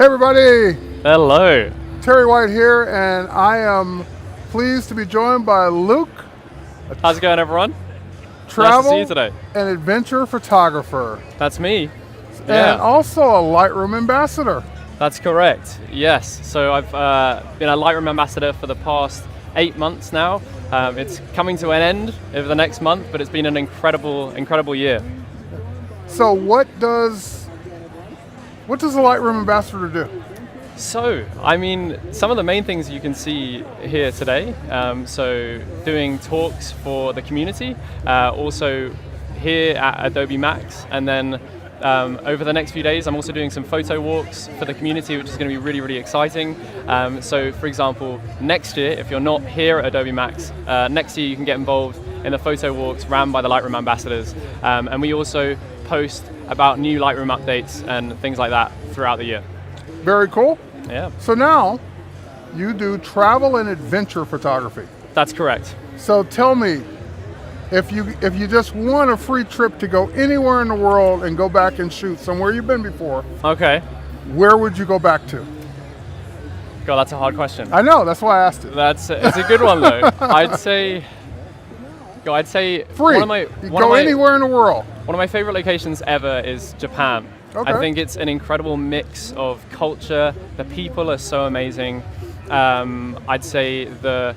Hey everybody! Hello. Terry White here, and I am pleased to be joined by Luke. How's it going, everyone? Travel nice to see you today. and adventure photographer. That's me. And also a Lightroom ambassador. That's correct. Yes. So I've been a Lightroom ambassador for the past 8 months now. It's coming to an end over the next month, but it's been an incredible year. So what does a Lightroom ambassador do? So, I mean, some of the main things you can see here today, so doing talks for the community, also here at Adobe MAX, and then over the next few days I'm also doing some photo walks for the community, which is going to be really exciting. So for example, next year, if you're not here at Adobe MAX, next year you can get involved in the photo walks ran by the Lightroom ambassadors, and we also post about new Lightroom updates and things like that throughout the year. Very cool. Yeah. So now you do travel and adventure photography. That's correct. So tell me, if you just want a free trip to go anywhere in the world and go back and shoot somewhere you've been before, okay, where would you go back to? God, that's a hard question. I know, that's why I asked it. It's a good one though. I'd say free. Go anywhere in the world. One of my favorite locations ever is Japan. Okay. I think it's an incredible mix of culture. The people are so amazing. I'd say the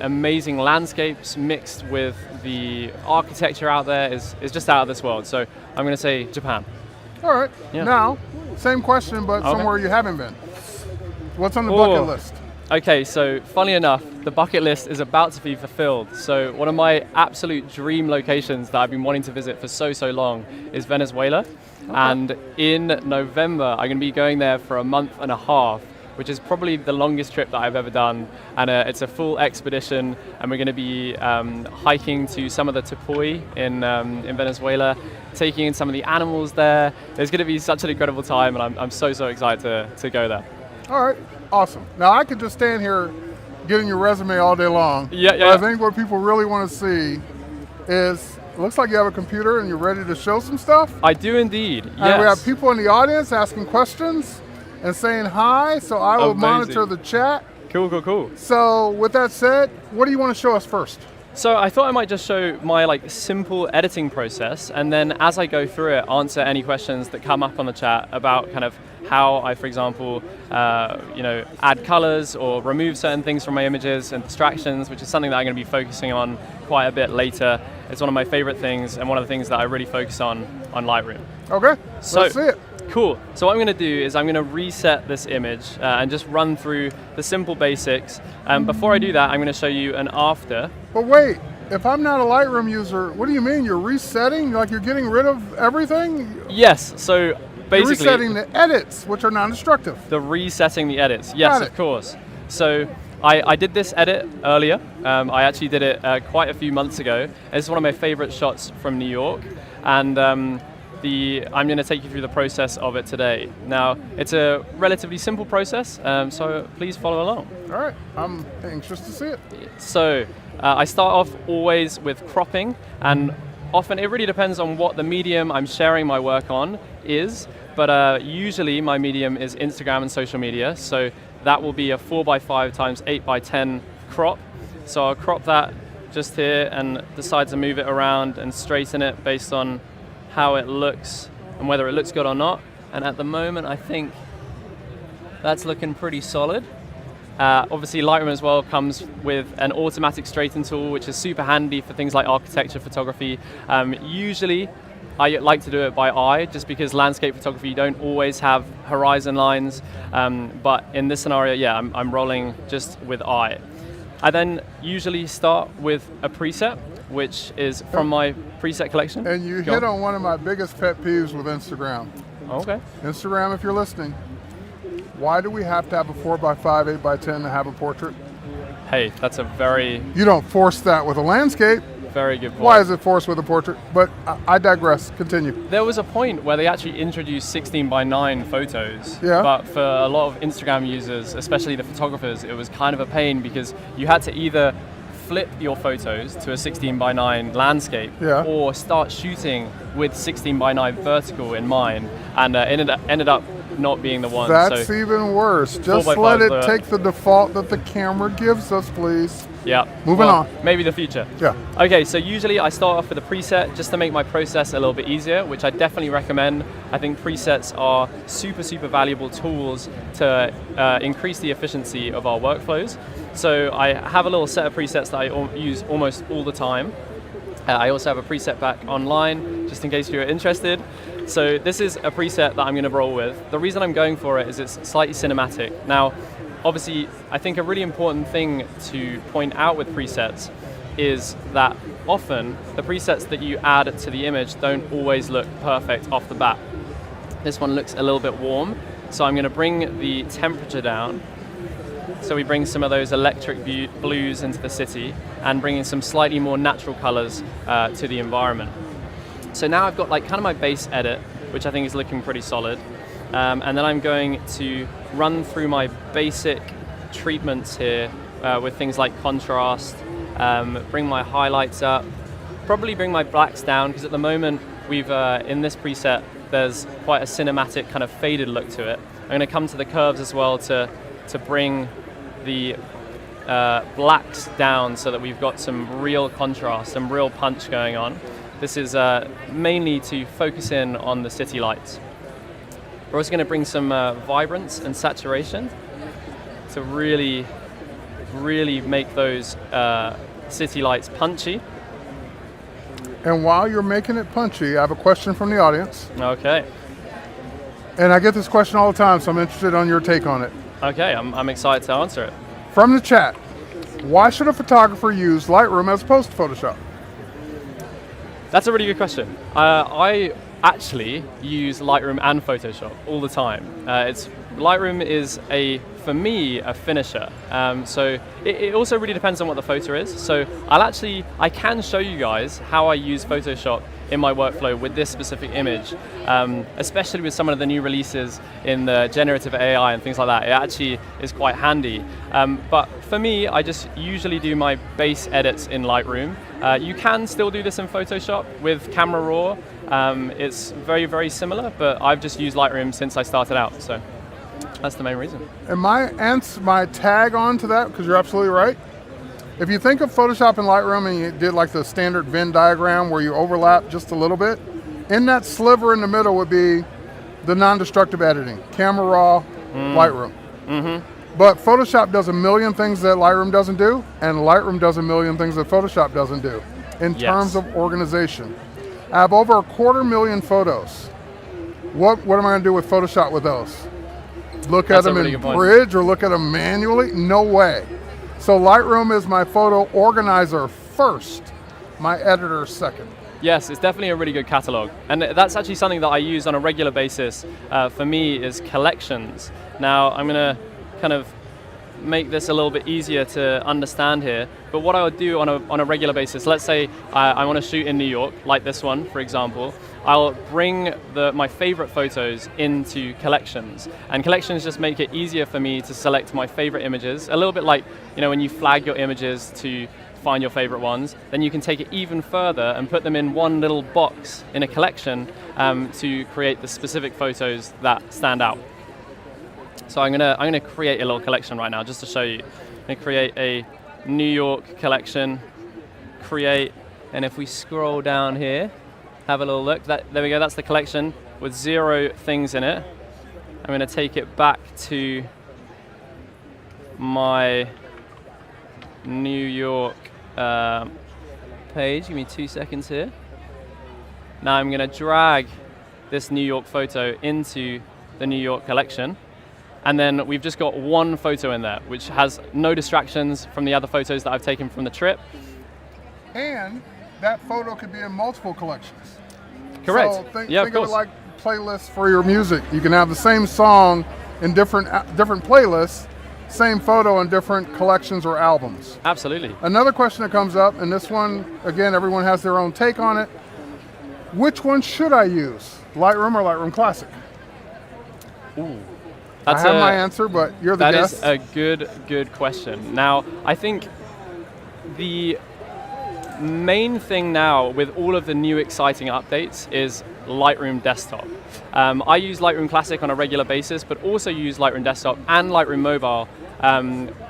amazing landscapes mixed with the architecture out there is just out of this world. So I'm going to say Japan. All right. Yeah. Now, same question, but Okay. somewhere you haven't been. What's on the bucket list? Okay, so funny enough, the bucket list is about to be fulfilled. So one of my absolute dream locations that I've been wanting to visit for so long is Venezuela. Okay. And in November, I'm going to be going there for a month and a half, which is probably the longest trip that I've ever done. And it's a full expedition, and we're going to be hiking to some of the Tepuy in Venezuela, taking in some of the animals there. It's going to be such an incredible time, and I'm so excited to go there. All right, awesome. Now I could just stand here getting your resume all day long. Yeah. But I think what people really want to see is, it looks like you have a computer and you're ready to show some stuff. I do indeed, yes. And we have people in the audience asking questions and saying hi, so I will monitor the chat. Cool. So with that said, what do you want to show us first? So I thought I might just show my simple editing process, and then as I go through it, answer any questions that come up on the chat about kind of how I, for example, add colors or remove certain things from my images and distractions, which is something that I'm going to be focusing on quite a bit later. It's one of my favorite things and one of the things that I really focus on Lightroom. Okay, so, let's see it. Cool. So what I'm going to do is I'm going to reset this image and just run through the simple basics. Before I do that, I'm going to show you an after. But wait, if I'm not a Lightroom user, what do you mean? You're resetting? Like you're getting rid of everything? Yes. So basically, you're resetting the edits, which are non-destructive. The resetting the edits. Yes, of course. So I did this edit earlier. I actually did it quite a few months ago. It's one of my favorite shots from New York, and I'm going to take you through the process of it today. Now, it's a relatively simple process, so please follow along. All right, I'm anxious to see it. So I start off always with cropping, and often it really depends on what the medium I'm sharing my work on is, but usually my medium is Instagram and social media, so that will be a 4x5 times 8x10 crop. So I'll crop that just here and decide to move it around and straighten it based on how it looks and whether it looks good or not. And at the moment, I think that's looking pretty solid. Obviously, Lightroom as well comes with an automatic straighten tool, which is super handy for things like architecture photography. Usually, I like to do it by eye, just because landscape photography, you don't always have horizon lines. But in this scenario, yeah, I'm rolling just with eye. I then usually start with a preset. which is from my preset collection. And you Go hit on one of my biggest pet peeves with Instagram. Okay. Instagram, if you're listening, why do we have to have a 4x5, 8x10 to have a portrait? Hey, that's a very, You don't force that with a landscape. very good point. Why is it forced with a portrait? But I digress. Continue. There was a point where they actually introduced 16:9 photos, Yeah. but for a lot of Instagram users, especially the photographers, it was kind of a pain because you had to either flip your photos to a 16:9 landscape Yeah. or start shooting with 16:9 vertical in mind, and ended up not being the one. That's so even worse. Just 4x5 let it the- take the default that the camera gives us, please. yeah, Moving on. Maybe the future. Yeah. Okay, so usually I start off with a preset just to make my process a little bit easier, which I definitely recommend. I think presets are super, super valuable tools to increase the efficiency of our workflows. So I have a little set of presets that I use almost all the time. I also have a preset back online, just in case you're interested. So this is a preset that I'm going to roll with. The reason I'm going for it is it's slightly cinematic. Now, obviously, I think a really important thing to point out with presets is that often the presets that you add to the image don't always look perfect off the bat. This one looks a little bit warm, so I'm going to bring the temperature down. So we bring some of those electric blues into the city and bring in some slightly more natural colors to the environment. So now I've got like kind of my base edit, which I think is looking pretty solid. And then I'm going to run through my basic treatments here with things like contrast, bring my highlights up, probably bring my blacks down, because at the moment we've, in this preset, there's quite a cinematic kind of faded look to it. I'm going to come to the curves as well to bring the blacks down so that we've got some real contrast, some real punch going on. This is mainly to focus in on the city lights. We're also going to bring some vibrance and saturation to really, really make those city lights punchy. And while you're making it punchy, I have a question from the audience. Okay. And I get this question all the time, so I'm interested on your take on it. Okay, I'm excited to answer it. From the chat, why should a photographer use Lightroom as opposed to Photoshop? That's a really good question. I actually use Lightroom and Photoshop all the time. Lightroom is for me, a finisher. So it also really depends on what the photo is. So I can show you guys how I use Photoshop in my workflow with this specific image, especially with some of the new releases in the generative AI and things like that. It actually is quite handy. But for me, I just usually do my base edits in Lightroom. You can still do this in Photoshop with Camera Raw. It's very, very similar, but I've just used Lightroom since I started out. So that's the main reason. And my tag on to that, because you're absolutely right. If you think of Photoshop and Lightroom and you did like the standard Venn diagram where you overlap just a little bit, in that sliver in the middle would be the non-destructive editing, Camera Raw, Lightroom. Mm-hmm. But Photoshop does a million things that Lightroom doesn't do, and Lightroom does a million things that Photoshop doesn't do in terms of organization. I have over 250,000 photos. What am I going to do with Photoshop with those? Look at them in Bridge or look at them manually? No way. So Lightroom is my photo organizer first, my editor second. Yes, it's definitely a really good catalog. And that's actually something that I use on a regular basis for me is collections. Now I'm going to kind of make this a little bit easier to understand here. But what I would do on a regular basis, let's say I want to shoot in New York, like this one, for example, I'll bring my favorite photos into collections. And collections just make it easier for me to select my favorite images. A little bit like, when you flag your images to find your favorite ones, then you can take it even further and put them in one little box in a collection to create the specific photos that stand out. So I'm gonna create a little collection right now just to show you. I'm gonna create a New York collection, and if we scroll down here, have a little look, there we go, that's the collection with 0 things in it. I'm gonna take it back to my New York page, give me 2 seconds here. Now I'm gonna drag this New York photo into the New York collection. And then we've just got one photo in there, which has no distractions from the other photos that I've taken from the trip. And that photo could be in multiple collections. Correct. So think of of it course. like playlists for your music. You can have the same song in different playlists, same photo in different collections or albums. Absolutely. Another question that comes up, and this one, again, everyone has their own take on it. Which one should I use? Lightroom or Lightroom Classic? Ooh. I have my answer, but you're the guest. That is a good question. Now, I think the main thing now with all of the new exciting updates is Lightroom Desktop. I use Lightroom Classic on a regular basis, but also use Lightroom Desktop and Lightroom Mobile.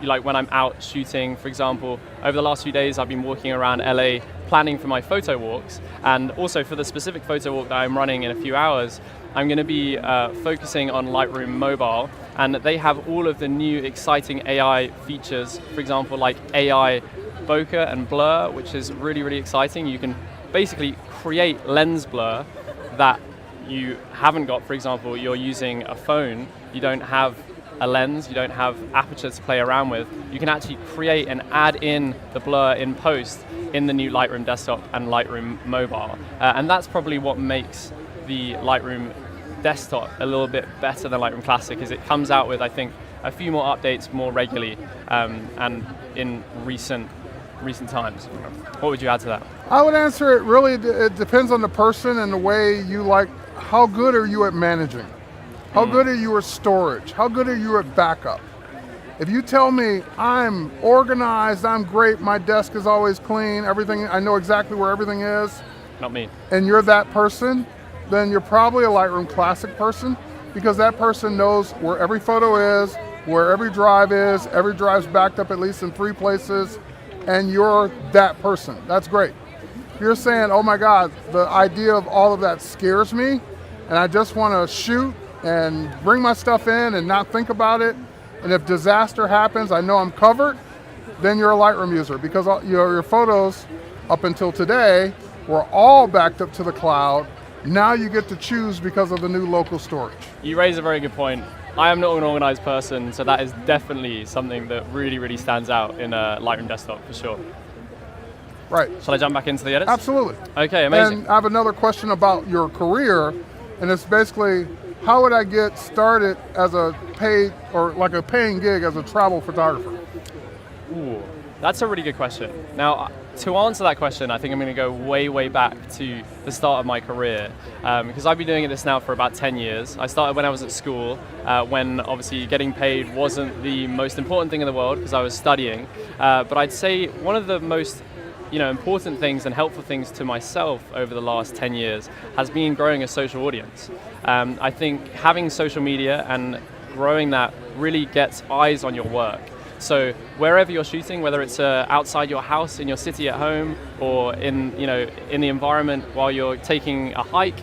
Like when I'm out shooting, for example, over the last few days I've been walking around LA planning for my photo walks, and also for the specific photo walk that I'm running in a few hours, I'm going to be focusing on Lightroom Mobile, and they have all of the new exciting AI features, for example, like AI bokeh and blur, which is really, really exciting. You can basically create lens blur that you haven't got. For example, you're using a phone, you don't have a lens, you don't have aperture to play around with. You can actually create and add in the blur in post in the new Lightroom Desktop and Lightroom Mobile. And that's probably what makes the Lightroom Desktop a little bit better than Lightroom Classic, is it comes out with, I think, a few more updates more regularly and in recent times. What would you add to that? I would answer it really, it depends on the person and the way you like. How good are you at managing? How good are you at storage? How good are you at backup? If you tell me I'm organized, I'm great, my desk is always clean, everything, I know exactly where everything is. Not me. And you're that person, then you're probably a Lightroom Classic person, because that person knows where every photo is, where every drive's backed up at least in 3 places, and you're that person. That's great. You're saying, oh my God, the idea of all of that scares me, and I just want to shoot and bring my stuff in and not think about it, and if disaster happens, I know I'm covered, then you're a Lightroom user, because your photos up until today were all backed up to the cloud. Now you get to choose because of the new local storage. You raise a very good point. I am not an organized person, so that is definitely something that really, really stands out in a Lightroom Desktop for sure. Right. Shall I jump back into the edits? Absolutely. Okay, amazing. And I have another question about your career, and it's basically, how would I get started as a paid, or like a paying gig as a travel photographer? Ooh, that's a really good question. Now, to answer that question, I think I'm going to go way, way back to the start of my career, because I've been doing this now for about 10 years. I started when I was at school, when obviously getting paid wasn't the most important thing in the world because I was studying. But I'd say one of the most important things and helpful things to myself over the last 10 years has been growing a social audience. I think having social media and growing that really gets eyes on your work. So wherever you're shooting, whether it's outside your house, in your city at home, or in the environment while you're taking a hike,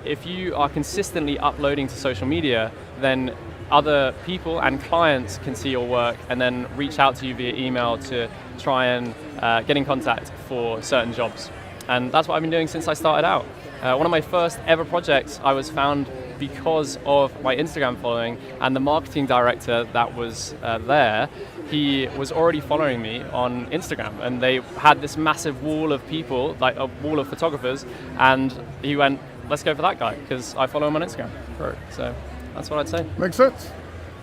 if you are consistently uploading to social media, then other people and clients can see your work and then reach out to you via email to try and get in contact for certain jobs. And that's what I've been doing since I started out. One of my first ever projects, I was found because of my Instagram following, and the marketing director that was there, he was already following me on Instagram, and they had this massive wall of people, like a wall of photographers, and he went, let's go for that guy, because I follow him on Instagram. Right. So that's what I'd say. Makes sense.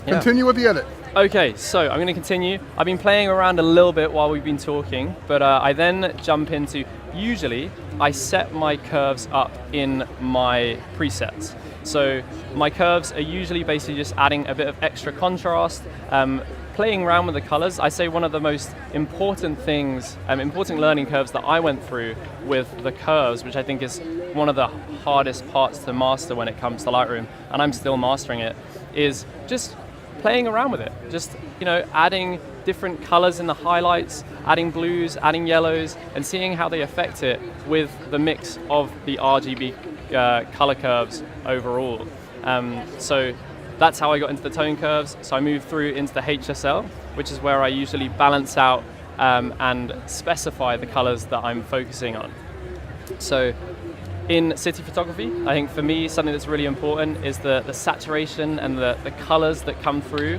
Yeah. Continue with the edit. Okay, so I'm going to continue. I've been playing around a little bit while we've been talking, but I then jump into, usually I set my curves up in my presets. So my curves are usually basically just adding a bit of extra contrast, playing around with the colors. I say one of the most important things, important learning curves that I went through with the curves, which I think is one of the hardest parts to master when it comes to Lightroom, and I'm still mastering it, is just playing around with it. Just, adding different colors in the highlights, adding blues, adding yellows, and seeing how they affect it with the mix of the RGB color curves overall. So that's how I got into the tone curves. So I moved through into the HSL, which is where I usually balance out and specify the colors that I'm focusing on. So in city photography, I think for me something that's really important is the saturation and the colors that come through,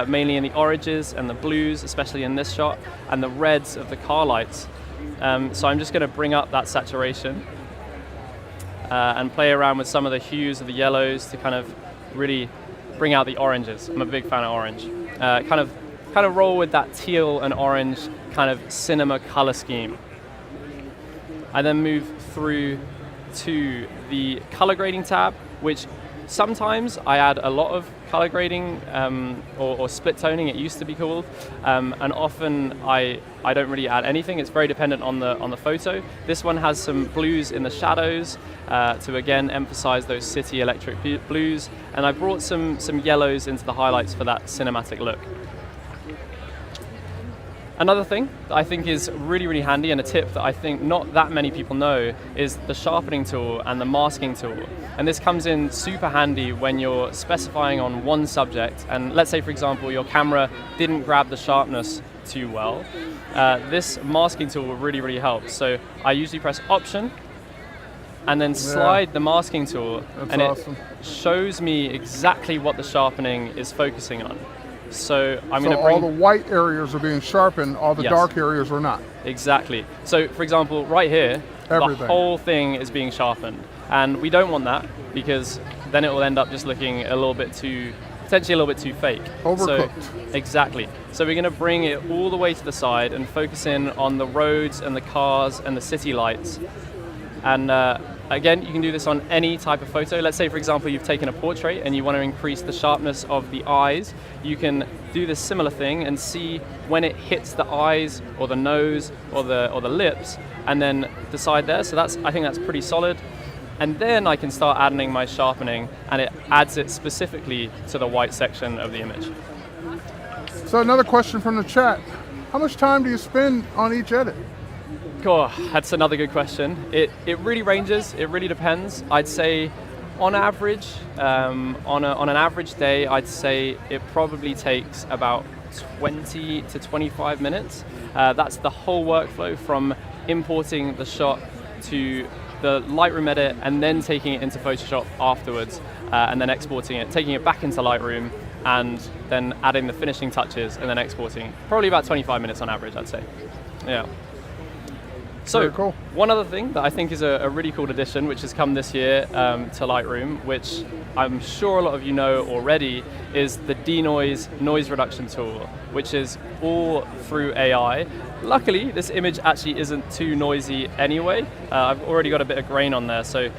mainly in the oranges and the blues, especially in this shot, and the reds of the car lights. So I'm just going to bring up that saturation and play around with some of the hues of the yellows to kind of really bring out the oranges. I'm a big fan of orange. Kind of roll with that teal and orange kind of cinema color scheme. I then move through to the color grading tab, which sometimes I add a lot of color grading or split toning, it used to be called, and often I don't really add anything. It's very dependent on the photo. This one has some blues in the shadows to again emphasize those city electric blues, and I brought some yellows into the highlights for that cinematic look. Another thing that I think is really, really handy, and a tip that I think not that many people know, is the sharpening tool and the masking tool. And this comes in super handy when you're specifying on one subject, and let's say, for example, your camera didn't grab the sharpness too well. This masking tool will really, really help. So I usually press Option, and then slide the masking tool, and awesome. It shows me exactly what the sharpening is focusing on. So I'm going to all the white areas are being sharpened, all the Yes. dark areas are not. Exactly. So for example, right here, Everything. the whole thing is being sharpened. And we don't want that, because then it will end up just looking potentially a little bit too fake. Overcooked. So, exactly. So we're going to bring it all the way to the side and focus in on the roads and the cars and the city lights. And again, you can do this on any type of photo. Let's say, for example, you've taken a portrait and you want to increase the sharpness of the eyes. You can do this similar thing and see when it hits the eyes or the nose or the lips, and then decide there. So I think that's pretty solid. And then I can start adding my sharpening, and it adds it specifically to the white section of the image. So another question from the chat. How much time do you spend on each edit? Oh, that's another good question. It really ranges. It really depends. I'd say, on average, on an average day, I'd say it probably takes about 20 to 25 minutes. That's the whole workflow, from importing the shot to the Lightroom edit, and then taking it into Photoshop afterwards, and then exporting it, taking it back into Lightroom, and then adding the finishing touches, and then exporting. Probably about 25 minutes on average, I'd say. Yeah. So, Very cool. One other thing that I think is a really cool addition, which has come this year to Lightroom, which I'm sure a lot of you know already, is the denoise noise reduction tool, which is all through AI. Luckily, this image actually isn't too noisy anyway. I've already got a bit of grain on there, so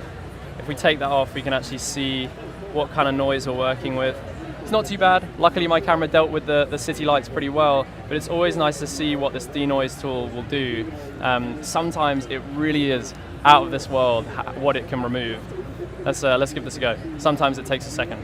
if we take that off, we can actually see what kind of noise we're working with. It's not too bad. Luckily, my camera dealt with the city lights pretty well, but it's always nice to see what this denoise tool will do. Sometimes it really is out of this world what it can remove. Let's give this a go. Sometimes it takes a second.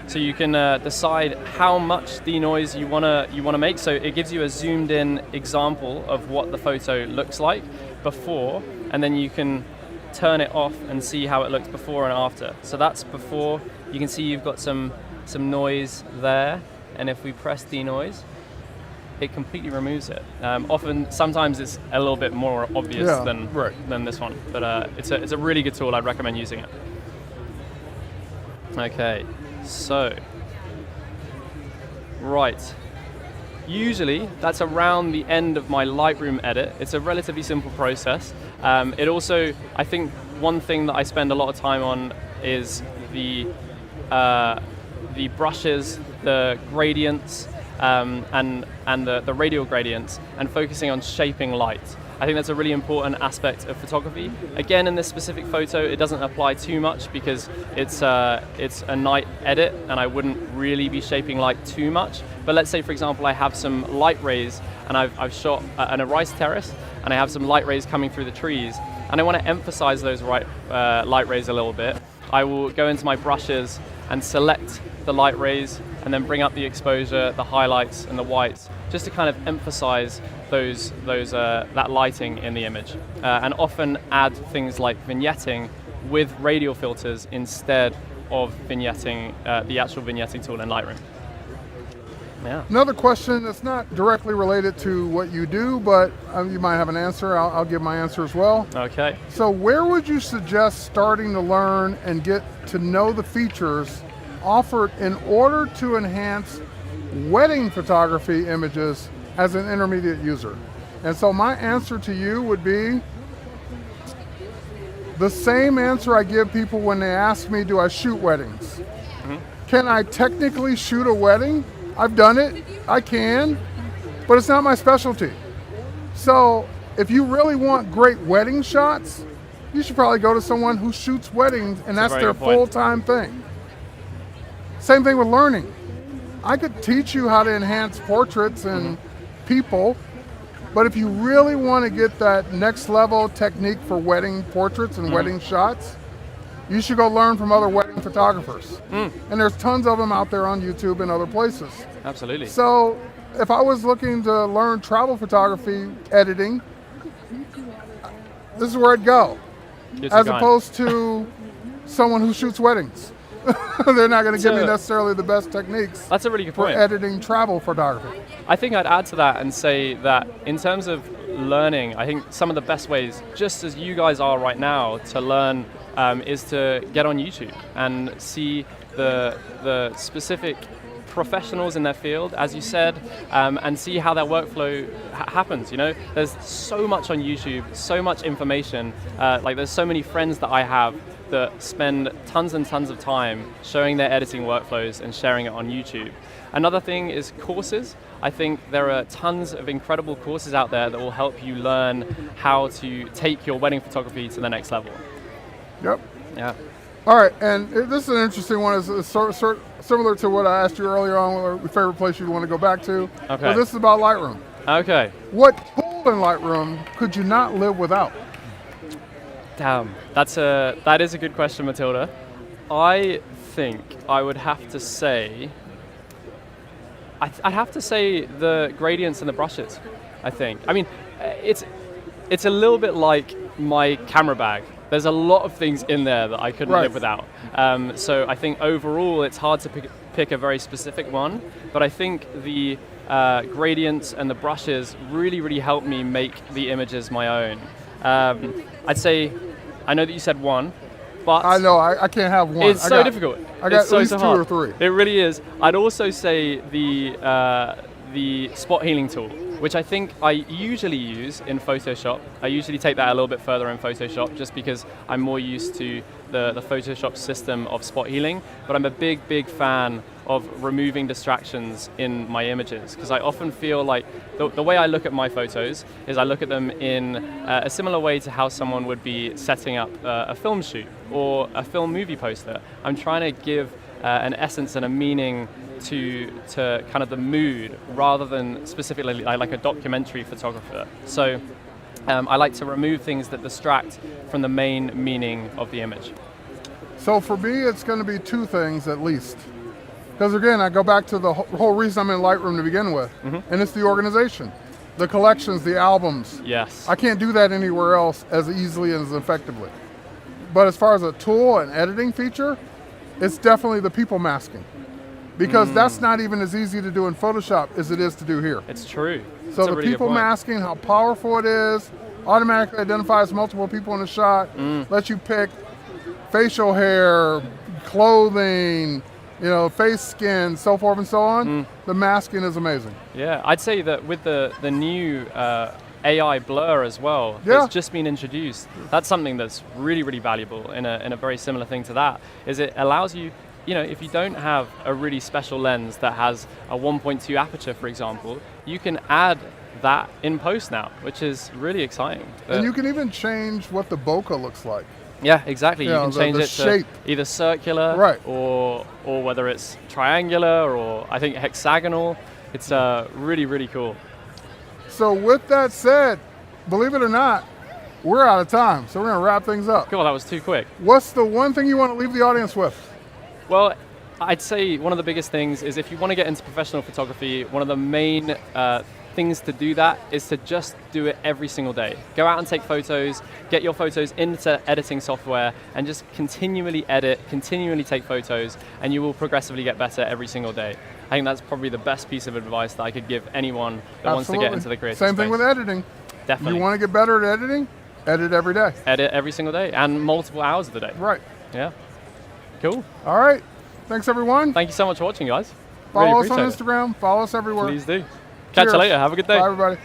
So you can decide how much denoise you wanna make. So it gives you a zoomed in example of what the photo looks like before, and then you can turn it off and see how it looks before and after. So that's before. You can see you've got some noise there, and if we press denoise, it completely removes it. Sometimes it's a little bit more obvious than this one, but it's a really good tool. I'd recommend using it. Okay, so right. Usually, that's around the end of my Lightroom edit. It's a relatively simple process. It also, I think, one thing that I spend a lot of time on is the brushes, the gradients, and the radial gradients, and focusing on shaping light. I think that's a really important aspect of photography. Again, in this specific photo, it doesn't apply too much because it's a night edit, and I wouldn't really be shaping light too much. But let's say, for example, I have some light rays, and I've shot an a rice terrace, and I have some light rays coming through the trees, and I want to emphasize those light rays a little bit. I will go into my brushes and select the light rays, and then bring up the exposure, the highlights, and the whites, just to kind of emphasize that lighting in the image, and often add things like vignetting with radial filters instead of vignetting, the actual vignetting tool in Lightroom. Yeah. Another question that's not directly related to what you do, but you might have an answer. I'll give my answer as well. Okay. So where would you suggest starting to learn and get to know the features offered in order to enhance wedding photography images as an intermediate user. And so my answer to you would be the same answer I give people when they ask me, do I shoot weddings? Can I technically shoot a wedding? I've done it, I can, but it's not my specialty. So if you really want great wedding shots, you should probably go to someone who shoots weddings and that's their full-time thing. Same thing with learning. I could teach you how to enhance portraits and people, but if you really want to get that next level technique for wedding portraits and wedding shots, you should go learn from other wedding photographers. And there's tons of them out there on YouTube and other places. Absolutely. So if I was looking to learn travel photography editing, this is where I'd go. As opposed to someone who shoots weddings. They're not going to give me necessarily the best techniques. That's a really good point. For editing travel photography. I think I'd add to that and say that in terms of learning, I think some of the best ways, just as you guys are right now, to learn is to get on YouTube and see the specific professionals in their field, as you said, and see how their workflow happens. You know, there's so much on YouTube, so much information. Like there's so many friends that I have that spend tons and tons of time showing their editing workflows and sharing it on YouTube. Another thing is courses. I think there are tons of incredible courses out there that will help you learn how to take your wedding photography to the next level. Yep. Yeah. All right, and this is an interesting one. It's similar to what I asked you earlier on, what your favorite place you'd want to go back to. Okay. But this is about Lightroom. Okay. What tool in Lightroom could you not live without? Damn, that is a good question, Matilda. I think I would have to say, I'd have to say the gradients and the brushes, I think. I mean, it's a little bit like my camera bag. There's a lot of things in there that I couldn't live without. So I think overall it's hard to pick a very specific one, but I think the gradients and the brushes really, really help me make the images my own. I'd say, I know that you said one, but I know, I can't have one. It's so difficult. I got it's so at least so 2 hard. or 3. It really is. I'd also say the spot healing tool, which I think I usually use in Photoshop. I usually take that a little bit further in Photoshop just because I'm more used to the Photoshop system of spot healing, but I'm a big, big fan of removing distractions in my images, because I often feel like the way I look at my photos is I look at them in a similar way to how someone would be setting up a film shoot or a film movie poster. I'm trying to give an essence and a meaning to kind of the mood rather than specifically like a documentary photographer. So I like to remove things that distract from the main meaning of the image. So for me, it's going to be 2 things at least. Because again, I go back to the whole reason I'm in Lightroom to begin with, and it's the organization, the collections, the albums. Yes. I can't do that anywhere else as easily and as effectively. But as far as a tool and editing feature, it's definitely the people masking. Because that's not even as easy to do in Photoshop as it is to do here. It's true. So the people masking, how powerful it is, automatically identifies multiple people in a shot, lets you pick facial hair, clothing, you know, face skin, so forth and so on. The masking is amazing. Yeah, I'd say that with the new AI blur as well, that's just been introduced. That's something that's really, really valuable in a very similar thing to that, is it allows you, you know, if you don't have a really special lens that has a 1.2 aperture, for example, you can add that in post now, which is really exciting. And you can even change what the bokeh looks like. Yeah, exactly. You can change it shape. to either circular or whether it's triangular or I think hexagonal. It's really, really cool. So with that said, believe it or not, we're out of time. So we're going to wrap things up. Cool, that was too quick. What's the one thing you want to leave the audience with? Well, I'd say one of the biggest things is if you want to get into professional photography, one of the main things to do that is to just do it every single day. Go out and take photos, get your photos into editing software, and just continually edit, continually take photos, and you will progressively get better every single day. I think that's probably the best piece of advice that I could give anyone that wants to get into the creative space. Same thing with editing. Definitely. You want to get better at editing? Edit every day. Edit every single day, and multiple hours of the day. Right. Yeah. Cool. All right. Thanks, everyone. Thank you so much for watching, guys. Follow us on appreciate it. Instagram. Follow us everywhere. Please do. Catch you Cheers. later. Have a good day. Bye, everybody.